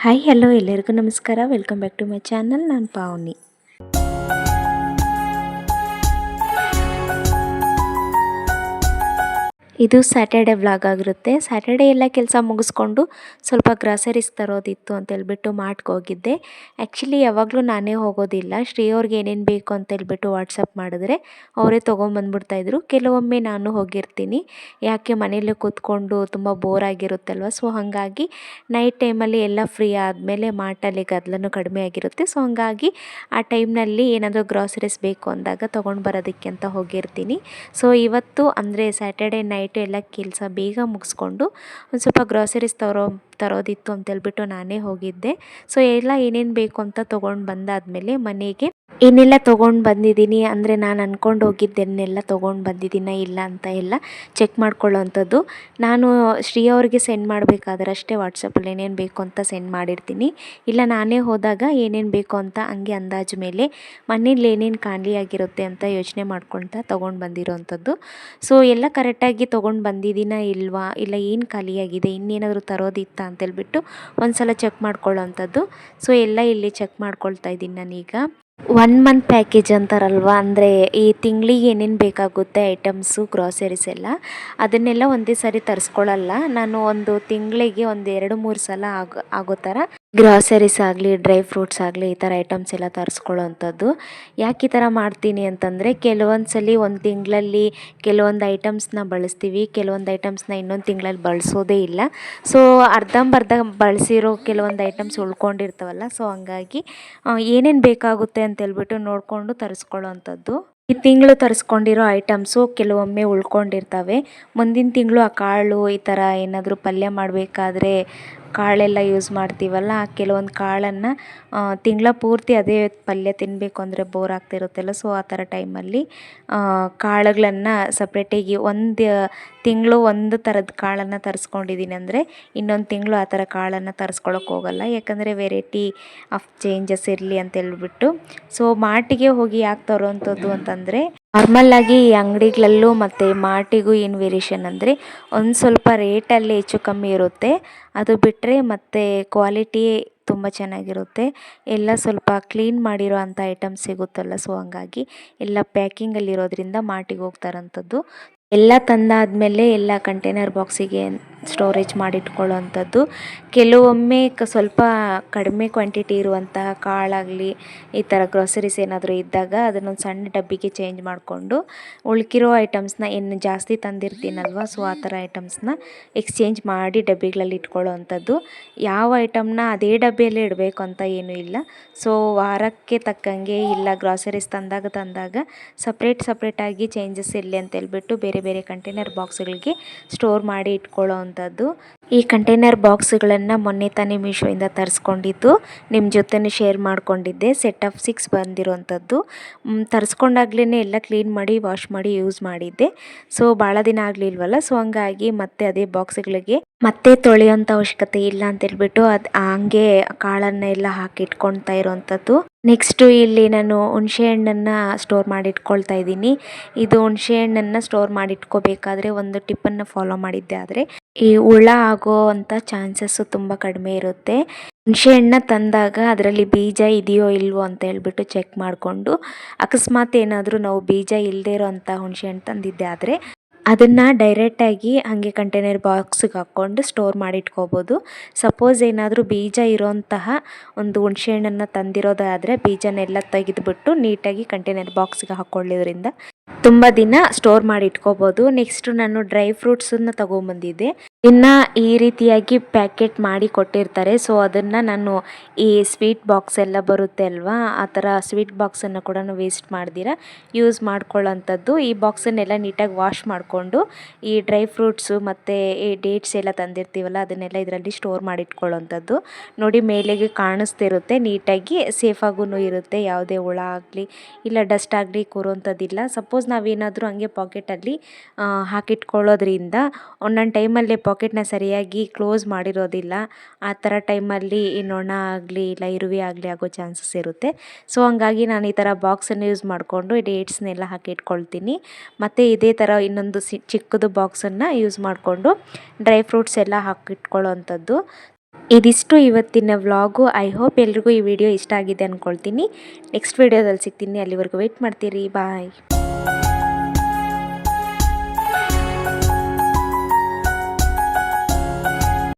Hi hello ಎಲ್ಲರಿಗೂ ನಮಸ್ಕಾರ. Welcome back to my channel. ನಾನು ಪಾವನಿ. ಇದು ಸ್ಯಾಟರ್ಡೆ ವ್ಲಾಗ್ ಆಗಿರುತ್ತೆ. ಸ್ಯಾಟರ್ಡೆ ಎಲ್ಲ ಕೆಲಸ ಮುಗಿಸ್ಕೊಂಡು ಸ್ವಲ್ಪ ಗ್ರಾಸರೀಸ್ ತರೋದಿತ್ತು ಅಂತೇಳ್ಬಿಟ್ಟು ಮಾರ್ಟ್ಗೆ ಹೋಗಿದ್ದೆ. ಆ್ಯಕ್ಚುಲಿ ಯಾವಾಗಲೂ ನಾನೇ ಹೋಗೋದಿಲ್ಲ. ಶ್ರೀ ಅವ್ರಿಗೆ ಏನೇನು ಬೇಕು ಅಂತೇಳ್ಬಿಟ್ಟು ವಾಟ್ಸಪ್ ಮಾಡಿದ್ರೆ ಅವರೇ ತೊಗೊಂಬಂದ್ಬಿಡ್ತಾಯಿದ್ರು. ಕೆಲವೊಮ್ಮೆ ನಾನು ಹೋಗಿರ್ತೀನಿ, ಯಾಕೆ ಮನೇಲಿ ಕೂತ್ಕೊಂಡು ತುಂಬ ಬೋರ್ ಆಗಿರುತ್ತಲ್ವ. ಸೊ ಹಾಗಾಗಿ ನೈಟ್ ಟೈಮಲ್ಲಿ ಎಲ್ಲ ಫ್ರೀ ಆದಮೇಲೆ ಮಾರ್ಟಲ್ಲಿ ಗದ್ದಲನೂ ಕಡಿಮೆ ಆಗಿರುತ್ತೆ. ಸೊ ಹಾಗಾಗಿ ಆ ಟೈಮ್ನಲ್ಲಿ ಏನಾದರೂ ಗ್ರಾಸರೀಸ್ ಬೇಕು ಅಂದಾಗ ತೊಗೊಂಡು ಬರೋದಕ್ಕೆ ಅಂತ ಹೋಗಿರ್ತೀನಿ. ಸೊ ಇವತ್ತು ಅಂದರೆ ಸ್ಯಾಟರ್ಡೆ ನೈಟ್ ಎಲ್ಲ ಕೆಲಸ ಬೇಗ ಮುಗಿಸ್ಕೊಂಡು ಒಂದು ಸ್ವಲ್ಪ ಗ್ರಾಸರೀಸ್ ತರೋದಿತ್ತು ಅಂತೇಳ್ಬಿಟ್ಟು ನಾನೇ ಹೋಗಿದ್ದೆ. ಸೊ ಎಲ್ಲ ಏನೇನು ಬೇಕು ಅಂತ ತೊಗೊಂಡು ಬಂದಾದಮೇಲೆ ಮನೆಗೆ ಏನೆಲ್ಲ ತೊಗೊಂಡು ಬಂದಿದ್ದೀನಿ ಅಂದರೆ ನಾನು ಅಂದ್ಕೊಂಡು ಹೋಗಿದ್ದನ್ನೆಲ್ಲ ತೊಗೊಂಡು ಬಂದಿದ್ದೀನ ಇಲ್ಲ ಅಂತ ಎಲ್ಲ ಚೆಕ್ ಮಾಡ್ಕೊಳ್ಳೋವಂಥದ್ದು. ನಾನು ಶ್ರೀ ಅವ್ರಿಗೆ ಸೆಂಡ್ ಮಾಡಬೇಕಾದ್ರೆ ಅಷ್ಟೇ ವಾಟ್ಸಪ್ಪಲ್ಲಿ ಏನೇನು ಬೇಕು ಅಂತ ಸೆಂಡ್ ಮಾಡಿರ್ತೀನಿ. ಇಲ್ಲ ನಾನೇ ಹೋದಾಗ ಏನೇನು ಬೇಕು ಅಂತ ಹಂಗೆ ಅಂದಾಜು ಮೇಲೆ ಮನೇಲಿ ಏನೇನು ಖಾಲಿಯಾಗಿರುತ್ತೆ ಅಂತ ಯೋಚನೆ ಮಾಡ್ಕೊಳ್ತಾ ತೊಗೊಂಡು ಬಂದಿರೋವಂಥದ್ದು. ಸೊ ಎಲ್ಲ ಕರೆಕ್ಟಾಗಿ ತೊಗೊಂಡು ಬಂದಿದ್ದೀನ ಇಲ್ವಾ, ಇಲ್ಲ ಏನು ಖಾಲಿಯಾಗಿದೆ, ಇನ್ನೇನಾದರೂ ತರೋದಿತ್ತಾ ಅಂತೇಳ್ಬಿಟ್ಟು ಒಂದು ಸಲ ಚೆಕ್ ಮಾಡ್ಕೊಳ್ಳೋವಂಥದ್ದು. ಸೊ ಎಲ್ಲ ಇಲ್ಲಿ ಚೆಕ್ ಮಾಡ್ಕೊಳ್ತಾ ಇದ್ದೀನಿ ನಾನೀಗ. 1 ಮಂತ್ ಪ್ಯಾಕೇಜ್ ಅಂತಾರಲ್ವ, ಅಂದರೆ ಈ ತಿಂಗಳಿಗೆ ಏನೇನು ಬೇಕಾಗುತ್ತೆ ಐಟಮ್ಸು ಗ್ರಾಸರೀಸ್ ಎಲ್ಲ ಅದನ್ನೆಲ್ಲ ಒಂದೇ ಸಾರಿ ತರಿಸ್ಕೊಳ್ಳಲ್ಲ ನಾನು. ಒಂದು ತಿಂಗಳಿಗೆ ಒಂದು 2-3 ಸಲ ಆಗೋ ಥರ ಗ್ರಾಸರೀಸ್ ಆಗಲಿ ಡ್ರೈ ಫ್ರೂಟ್ಸ್ ಆಗಲಿ ಈ ಥರ ಐಟಮ್ಸ್ ಎಲ್ಲ ತರಿಸ್ಕೊಳ್ಳೋವಂಥದ್ದು. ಯಾಕೆ ಈ ಥರ ಮಾಡ್ತೀನಿ ಅಂತಂದರೆ ಕೆಲವೊಂದು ಸಲ ಒಂದು ತಿಂಗಳಲ್ಲಿ ಕೆಲವೊಂದು ಐಟಮ್ಸ್ನ ಬಳಸ್ತೀವಿ, ಕೆಲವೊಂದು ಐಟಮ್ಸ್ನ ಇನ್ನೊಂದು ತಿಂಗಳಲ್ಲಿ ಬಳಸೋದೇ ಇಲ್ಲ. ಸೊ ಅರ್ಧಂಬರ್ಧ ಬಳಸಿರೋ ಕೆಲವೊಂದು ಐಟಮ್ಸ್ ಉಳ್ಕೊಂಡಿರ್ತಾವಲ್ಲ. ಸೊ ಹಂಗಾಗಿ ಏನೇನು ಬೇಕಾಗುತ್ತೆ ಅಂತೇಳ್ಬಿಟ್ಟು ನೋಡಿಕೊಂಡು ತರಿಸ್ಕೊಳ್ಳೋವಂಥದ್ದು. ಈ ತಿಂಗಳು ತರಿಸ್ಕೊಂಡಿರೋ ಐಟಮ್ಸು ಕೆಲವೊಮ್ಮೆ ಉಳ್ಕೊಂಡಿರ್ತವೆ. ಮುಂದಿನ ತಿಂಗಳು ಆ ಕಾಳು ಈ ಥರ ಏನಾದರೂ ಪಲ್ಯ ಮಾಡಬೇಕಾದ್ರೆ ಕಾಳೆಲ್ಲ ಯೂಸ್ ಮಾಡ್ತೀವಲ್ಲ, ಆ ಕೆಲವೊಂದು ಕಾಳನ್ನು ತಿಂಗಳ ಪೂರ್ತಿ ಅದೇ ಪಲ್ಯ ತಿನ್ನಬೇಕು ಅಂದರೆ ಬೋರ್ ಆಗ್ತಿರುತ್ತಲ್ಲ. ಸೊ ಆ ಥರ ಟೈಮಲ್ಲಿ ಕಾಳುಗಳನ್ನು ಸಪ್ರೇಟಾಗಿ ಒಂದು ತಿಂಗಳು ಒಂದು ಥರದ ಕಾಳನ್ನು ತರಿಸ್ಕೊಂಡಿದ್ದೀನಿ ಅಂದರೆ ಇನ್ನೊಂದು ತಿಂಗಳು ಆ ಥರ ಕಾಳನ್ನು ತರಿಸ್ಕೊಳ್ಳೋಕೆ ಹೋಗಲ್ಲ. ಯಾಕಂದರೆ ವೆರೈಟಿ ಆಫ್ ಚೇಂಜಸ್ ಇರಲಿ ಅಂತೇಳ್ಬಿಟ್ಟು. ಸೊ ಮಾರ್ಟಿಗೆ ಹೋಗಿ ಯಾಕೆ ತರೋವಂಥದ್ದು ಅಂತಂದರೆ ನಾರ್ಮಲ್ಲಾಗಿ ಈ ಅಂಗಡಿಗಳಲ್ಲೂ ಮತ್ತು ಮಾರ್ಟಿಗೂ ಏನು ವೇರಿಯೇಷನ್ ಅಂದರೆ ಒಂದು ಸ್ವಲ್ಪ ರೇಟಲ್ಲಿ ಹೆಚ್ಚು ಕಮ್ಮಿ ಇರುತ್ತೆ. ಅದು ಬಿಟ್ಟರೆ ಮತ್ತು ಕ್ವಾಲಿಟಿ ತುಂಬ ಚೆನ್ನಾಗಿರುತ್ತೆ. ಎಲ್ಲ ಸ್ವಲ್ಪ ಕ್ಲೀನ್ ಮಾಡಿರೋ ಅಂಥ ಐಟಮ್ಸ್ ಸಿಗುತ್ತಲ್ಲ. ಸೊ ಹಂಗಾಗಿ ಎಲ್ಲ ಪ್ಯಾಕಿಂಗಲ್ಲಿರೋದ್ರಿಂದ ಮಾರ್ಟಿಗೆ ಹೋಗ್ತಾರಂಥದ್ದು. ಎಲ್ಲ ತಂದಾದಮೇಲೆ ಎಲ್ಲ ಕಂಟೈನರ್ ಬಾಕ್ಸಿಗೆ ಸ್ಟೋರೇಜ್ ಮಾಡಿಟ್ಕೊಳ್ಳೋವಂಥದ್ದು. ಕೆಲವೊಮ್ಮೆ ಸ್ವಲ್ಪ ಕಡಿಮೆ ಕ್ವಾಂಟಿಟಿ ಇರುವಂತಹ ಕಾಳಾಗಲಿ ಈ ಥರ ಗ್ರಾಸರೀಸ್ ಏನಾದರೂ ಇದ್ದಾಗ ಅದನ್ನೊಂದು ಸಣ್ಣ ಡಬ್ಬಿಗೆ ಚೇಂಜ್ ಮಾಡಿಕೊಂಡು ಉಳ್ಕಿರೋ ಐಟಮ್ಸ್ನ ಏನು ಜಾಸ್ತಿ ತಂದಿರ್ತೀನಲ್ವ, ಸೊ ಆ ಥರ ಐಟಮ್ಸ್ನ ಎಕ್ಸ್ಚೇಂಜ್ ಮಾಡಿ ಡಬ್ಬಿಗಳಲ್ಲಿ ಇಟ್ಕೊಳ್ಳೋವಂಥದ್ದು. ಯಾವ ಐಟಮ್ನ ಅದೇ ಡಬ್ಬಿಯಲ್ಲೇ ಇಡಬೇಕು ಅಂತ ಏನೂ ಇಲ್ಲ. ಸೊ ವಾರಕ್ಕೆ ತಕ್ಕಂಗೆ ಇಲ್ಲ ಗ್ರಾಸರೀಸ್ ತಂದಾಗ ಸಪ್ರೇಟಾಗಿ ಚೇಂಜಸ್ ಇರಲಿ ಅಂತೇಳ್ಬಿಟ್ಟು ಬೇರೆ ಬೇರೆ ಕಂಟೈನರ್ ಬಾಕ್ಸ್ಗಳಿಗೆ ಸ್ಟೋರ್ ಮಾಡಿ ಇಟ್ಕೊಳ್ಳೋವಂಥದ್ದು. ಈ ಕಂಟೈನರ್ ಬಾಕ್ಸ್ಗಳನ್ನು ಮೊನ್ನೆ ತಾನೇ ಮೀಶೋಯಿಂದ ತರಿಸ್ಕೊಂಡಿದ್ದು ನಿಮ್ಮ ಜೊತೆನೂ ಶೇರ್ ಮಾಡ್ಕೊಂಡಿದ್ದೆ. Set of 6 ಬಂದಿರೋವಂಥದ್ದು. ತರಿಸ್ಕೊಂಡಾಗ್ಲೇ ಎಲ್ಲ ಕ್ಲೀನ್ ಮಾಡಿ ವಾಶ್ ಮಾಡಿ ಯೂಸ್ ಮಾಡಿದ್ದೆ. ಸೊ ಭಾಳ ದಿನ ಆಗಲಿಲ್ವಲ್ಲ. ಸೊ ಹಂಗಾಗಿ ಮತ್ತೆ ಅದೇ ಬಾಕ್ಸ್ಗಳಿಗೆ ಮತ್ತೆ ತೊಳೆಯೋಂಥ ಅವಶ್ಯಕತೆ ಇಲ್ಲ ಅಂತೇಳ್ಬಿಟ್ಟು ಹಂಗೆ ಕಾಳನ್ನೆಲ್ಲ ಹಾಕಿ ಇಟ್ಕೊಳ್ತಾ ಇರೋವಂಥದ್ದು. ನೆಕ್ಸ್ಟು ಇಲ್ಲಿ ನಾನು ಹುಣಸೆ ಹಣ್ಣನ್ನು ಸ್ಟೋರ್ ಮಾಡಿ ಇಟ್ಕೊಳ್ತಾ ಇದ್ದೀನಿ. ಇದು ಹುಣಸೆ ಹಣ್ಣನ್ನು ಸ್ಟೋರ್ ಮಾಡಿ ಇಟ್ಕೋಬೇಕಾದ್ರೆ ಒಂದು ಟಿಪ್ಪನ್ನು ಫಾಲೋ ಮಾಡಿದ್ದೆ ಆದರೆ ಈ ಹುಳ ಆಗೋ ಅಂಥ ಚಾನ್ಸಸ್ಸು ತುಂಬ ಕಡಿಮೆ ಇರುತ್ತೆ. ಹುಣಸೆ ಹಣ್ಣು ತಂದಾಗ ಅದರಲ್ಲಿ ಬೀಜ ಇದೆಯೋ ಇಲ್ವೋ ಅಂತ ಹೇಳ್ಬಿಟ್ಟು ಚೆಕ್ ಮಾಡಿಕೊಂಡು, ಅಕಸ್ಮಾತ್ ಏನಾದರೂ ನಾವು ಬೀಜ ಇಲ್ಲದೇ ಇರೋ ಅಂಥ ಹುಣಸೆ ಹಣ್ಣು ತಂದಿದ್ದೆ ಆದರೆ ಅದನ್ನು ಡೈರೆಕ್ಟಾಗಿ ಹಾಗೆ ಕಂಟೈನರ್ ಬಾಕ್ಸಿಗೆ ಹಾಕ್ಕೊಂಡು ಸ್ಟೋರ್ ಮಾಡಿ ಇಟ್ಕೋಬೋದು. ಸಪೋಸ್ ಏನಾದರೂ ಬೀಜ ಇರೋಂತಹ ಒಂದು ಹುಣಸೆ ಹಣ್ಣನ್ನು ತಂದಿರೋದಾದರೆ ಬೀಜನೆಲ್ಲ ತೆಗೆದುಬಿಟ್ಟು ನೀಟಾಗಿ ಕಂಟೈನರ್ ಬಾಕ್ಸಿಗೆ ಹಾಕ್ಕೊಳ್ಳೋದ್ರಿಂದ ತುಂಬ ದಿನ ಸ್ಟೋರ್ ಮಾಡಿ ಇಟ್ಕೋಬೋದು. ನೆಕ್ಸ್ಟು ನಾನು ಡ್ರೈ ಫ್ರೂಟ್ಸನ್ನು ತೊಗೊಂಬಂದಿದ್ದೆ. ಇನ್ನು ಈ ರೀತಿಯಾಗಿ ಪ್ಯಾಕೆಟ್ ಮಾಡಿ ಕೊಟ್ಟಿರ್ತಾರೆ. ಸೊ ಅದನ್ನು ನಾನು ಈ ಸ್ವೀಟ್ ಬಾಕ್ಸ್ ಎಲ್ಲ ಬರುತ್ತೆ ಅಲ್ವಾ, ಆ ಥರ ಸ್ವೀಟ್ ಬಾಕ್ಸನ್ನು ಕೂಡ ವೇಸ್ಟ್ ಮಾಡ್ದಿರ ಯೂಸ್ ಮಾಡ್ಕೊಳ್ಳೋಂಥದ್ದು. ಈ ಬಾಕ್ಸನ್ನೆಲ್ಲ ನೀಟಾಗಿ ವಾಶ್ ಮಾಡಿಕೊಂಡು ಈ ಡ್ರೈ ಫ್ರೂಟ್ಸು ಮತ್ತು ಈ ಡೇಟ್ಸ್ ಎಲ್ಲ ತಂದಿರ್ತೀವಲ್ಲ ಅದನ್ನೆಲ್ಲ ಇದರಲ್ಲಿ ಸ್ಟೋರ್ ಮಾಡಿ ಇಟ್ಕೊಳ್ಳೋಂಥದ್ದು. ನೋಡಿ ಮೇಲೆಗೆ ಕಾಣಿಸ್ತಿರುತ್ತೆ, ನೀಟಾಗಿ ಸೇಫಾಗೂ ಇರುತ್ತೆ. ಯಾವುದೇ ಹುಳ ಆಗಲಿ ಇಲ್ಲ ಡಸ್ಟ್ ಆಗಲಿ ಕೂರೋಂಥದ್ದಿಲ್ಲ. ಸಪೋಸ್ ನಾವೇನಾದರೂ ಹಂಗೆ ಪಾಕೆಟಲ್ಲಿ ಹಾಕಿಟ್ಕೊಳ್ಳೋದ್ರಿಂದ ಒಂದೊಂದು ಟೈಮಲ್ಲಿ ಪಾಕೆಟ್ನ ಸರಿಯಾಗಿ ಕ್ಲೋಸ್ ಮಾಡಿರೋದಿಲ್ಲ. ಆ ಥರ ಟೈಮಲ್ಲಿ ಈ ನೊಣ ಆಗಲಿ ಇಲ್ಲ ಇರುವೆ ಆಗಲಿ ಆಗೋ ಚಾನ್ಸಸ್ ಇರುತ್ತೆ. ಸೊ ಹಂಗಾಗಿ ನಾನು ಈ ಥರ ಬಾಕ್ಸನ್ನು ಯೂಸ್ ಮಾಡಿಕೊಂಡು ಡೇಟ್ಸ್ನೆಲ್ಲ ಹಾಕಿ ಇಟ್ಕೊಳ್ತೀನಿ. ಮತ್ತು ಇದೇ ಥರ ಇನ್ನೊಂದು ಚಿಕ್ಕದು ಬಾಕ್ಸನ್ನು ಯೂಸ್ ಮಾಡಿಕೊಂಡು ಡ್ರೈ ಫ್ರೂಟ್ಸ್ ಎಲ್ಲ ಹಾಕಿಟ್ಕೊಳ್ಳೋ ಅಂಥದ್ದು. ಇದಿಷ್ಟು ಇವತ್ತಿನ ವ್ಲಾಗು. ಐ ಹೋಪ್ ಎಲ್ರಿಗೂ ಈ ವಿಡಿಯೋ ಇಷ್ಟ ಆಗಿದೆ ಅಂದ್ಕೊಳ್ತೀನಿ. ನೆಕ್ಸ್ಟ್ ವಿಡಿಯೋದಲ್ಲಿ ಸಿಗ್ತೀನಿ. ಅಲ್ಲಿವರೆಗೂ ವೆಯ್ಟ್ ಮಾಡ್ತೀರಿ. ಬಾಯ್.